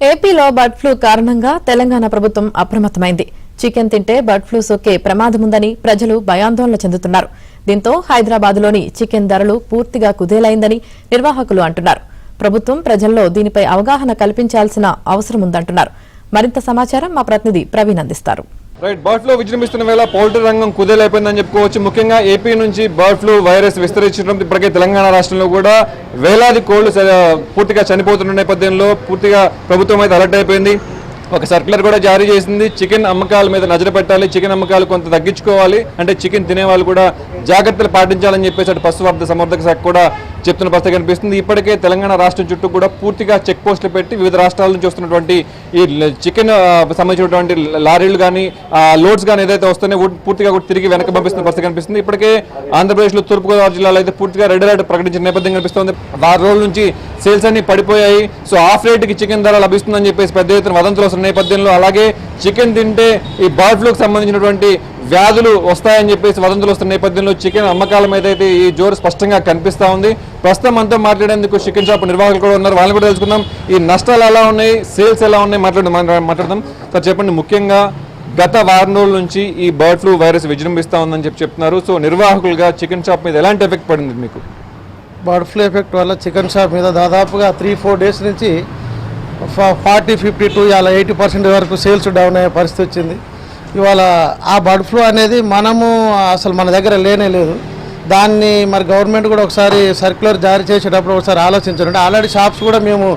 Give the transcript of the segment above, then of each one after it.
ఏపీలో bird flu కారణంగా తెలంగాణ ప్రభుత్వం అప్రమత్తమైంది. చికెన్ తింటే బర్డ్ ఫ్లూ సోకే ప్రమాదముందని ప్రజలు భయాందోళన చెందుతున్నారు. దీంతో హైదరాబాద్లోని చికెన్ ధరలు పూర్తిగా కుదేలైందని నిర్వాహకులు అంటున్నారు. ప్రభుత్వం ప్రజల్లో దీనిపై అవగాహన కల్పించాల్సిన అవసరం ఉందంటున్నారు. మరింత సమాచారం మా ప్రతినిధి ప్రవీణ్ అందిస్తారు. బర్డ్ ఫ్లూ విజృంభిస్తున్న వేళ పౌల్ట్రీ రంగం కుదేలైపోయిందని చెప్పుకోవచ్చు. ముఖ్యంగా ఏపీ నుంచి బర్డ్ ఫ్లూ వైరస్ విస్తరించడం ఇప్పటికే తెలంగాణ రాష్ట్రంలో కూడా వేలాది కోళ్లు పూర్తిగా చనిపోతున్న నేపథ్యంలో పూర్తిగా ప్రభుత్వం అయితే అలర్ట్ అయిపోయింది. ఒక సర్క్యులర్ కూడా జారీ చేసింది. చికెన్ అమ్మకాల మీద నజర పెట్టాలి, చికెన్ అమ్మకాలు కొంత తగ్గించుకోవాలి, అంటే చికెన్ తినే వాళ్ళు కూడా జాగ్రత్తలు పాటించాలని చెప్పేసి అటు పశువర్ధ సంవర్ధక శాఖ కూడా చెప్తున్న పరిస్థితి కనిపిస్తుంది. ఇప్పటికే తెలంగాణ రాష్ట్రం చుట్టూ కూడా పూర్తిగా చెక్ పోస్టులు పెట్టి వివిధ రాష్ట్రాల నుంచి వస్తున్నటువంటి ఈ చికెన్ సంబంధించినటువంటి లారీలు కానీ లోడ్స్ కానీ ఏదైతే వస్తున్నాయో పూర్తిగా కూడా తిరిగి వెనక పంపిస్తున్న పరిస్థితి కనిపిస్తుంది. ఇప్పటికే ఆంధ్రప్రదేశ్లో తూర్పుగోదావరి జిల్లాలో అయితే పూర్తిగా రెడ్ అలర్ట్ ప్రకటించిన నేపథ్యం కనిపిస్తుంది. 6 రోజుల నుంచి సేల్స్ అన్ని పడిపోయాయి. సో ఆఫ్ రేట్కి చికెన్ ధర లభిస్తుందని చెప్పేసి పెద్ద ఎత్తున వదంతులు వస్తున్న నేపథ్యంలో, అలాగే చికెన్ తింటే ఈ బర్డ్ ఫ్లూకి సంబంధించినటువంటి వ్యాధులు వస్తాయని చెప్పేసి వదంతులు వస్తున్న నేపథ్యంలో చికెన్ అమ్మకాల మీద అయితే ఈ జోరు స్పష్టంగా కనిపిస్తూ ఉంది. ప్రస్తుతం అంతా మాట్లాడేందుకు చికెన్ షాప్ నిర్వాహకులు కూడా ఉన్నారు. వాళ్ళని కూడా తెలుసుకుందాం. ఈ నష్టాలు ఎలా ఉన్నాయి, సేల్స్ ఎలా ఉన్నాయి మాట్లాడదాం. సార్ చెప్పండి, ముఖ్యంగా గత వారం రోజుల నుంచి ఈ బర్డ్ ఫ్లూ వైరస్ విజృంభిస్తూ ఉందని చెప్తున్నారు. సో నిర్వాహకులుగా చికెన్ షాప్ మీద ఎలాంటి ఎఫెక్ట్ పడింది మీకు? బర్డ్ ఫ్లూ ఎఫెక్ట్ వల్ల చికెన్ షాప్ మీద దాదాపుగా 3-4 డేస్ నుంచి 40-50 to 80% వరకు సేల్స్ డౌన్ అయ్యే పరిస్థితి వచ్చింది. ఇవాళ ఆ బర్డ్ ఫ్లూ అనేది అసలు మన దగ్గర లేనే లేదు. దాన్ని మరి గవర్నమెంట్ కూడా ఒకసారి సర్క్యులర్ జారీ చేసేటప్పుడు ఒకసారి ఆలోచించాలంటే ఆల్రెడీ షాప్స్ కూడా మేము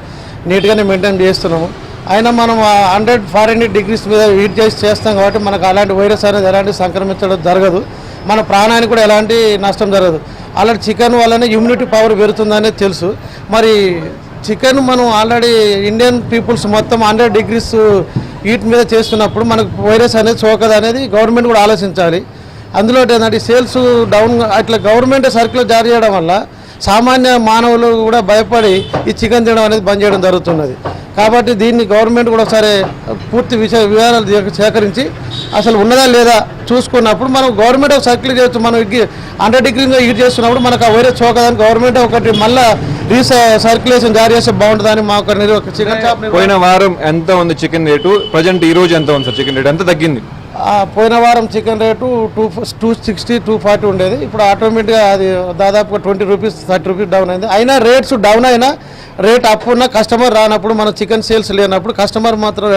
నీట్గానే మెయింటైన్ చేస్తున్నాము. అయినా మనం 100 degrees మీద హీట్ చేస్తాం కాబట్టి మనకు అలాంటి వైరస్ అనేది ఎలాంటి సంక్రమించడం జరగదు, మన ప్రాణానికి కూడా ఎలాంటి నష్టం జరగదు. అలాంటి చికెన్ వల్లనే ఇమ్యూనిటీ పవర్ పెరుగుతుందనేది తెలుసు. మరి చికెన్ మనం ఆల్రెడీ ఇండియన్ పీపుల్స్ మొత్తం 100 degrees హీట్ మీద చేస్తున్నప్పుడు మనకు వైరస్ అనేది సోకదు అనేది గవర్నమెంట్ కూడా ఆలోచించాలి. అందులో ఏంటంటే సేల్స్ డౌన్ అట్లా గవర్నమెంట్ సర్క్యులర్ జారీ చేయడం వల్ల సామాన్య మానవులు కూడా భయపడి ఈ చికెన్ తినడం అనేది బంద్ చేయడం జరుగుతున్నది. కాబట్టి దీన్ని గవర్నమెంట్ కూడా ఒకసారి పూర్తి వివరాలు సేకరించి అసలు ఉన్నదా లేదా చూసుకున్నప్పుడు మనం గవర్నమెంట్ ఒక సర్క్యులర్ చేయొచ్చు. మనం 100 degrees హీట్ చేస్తున్నప్పుడు మనకు ఆ వైరస్ సోకదని గవర్నమెంట్ ఒకటి మళ్ళీ సర్క్యులేషన్ జారీ చేస్తే బాగుంటుందని మా ఒక చికెన్ షాప్. పోయిన వారం ఎంత ఉంది చికెన్ రేటు, ప్రజెంట్ ఈ రోజు ఎంత ఉంది సార్ చికెన్ రేటు, ఎంత తగ్గింది? పోయిన వారం చికెన్ రేటు 260-240 ఉండేది. ఇప్పుడు ఆటోమేటిక్గా అది దాదాపుగా 20 రూపీస్ 30 రూపీస్ డౌన్ అయింది. అయినా రేట్స్ డౌన్ అయినా రేట్ అప్ ఉన్న కస్టమర్ రానప్పుడు మన చికెన్ సేల్స్ లేనప్పుడు కస్టమర్ మాత్రం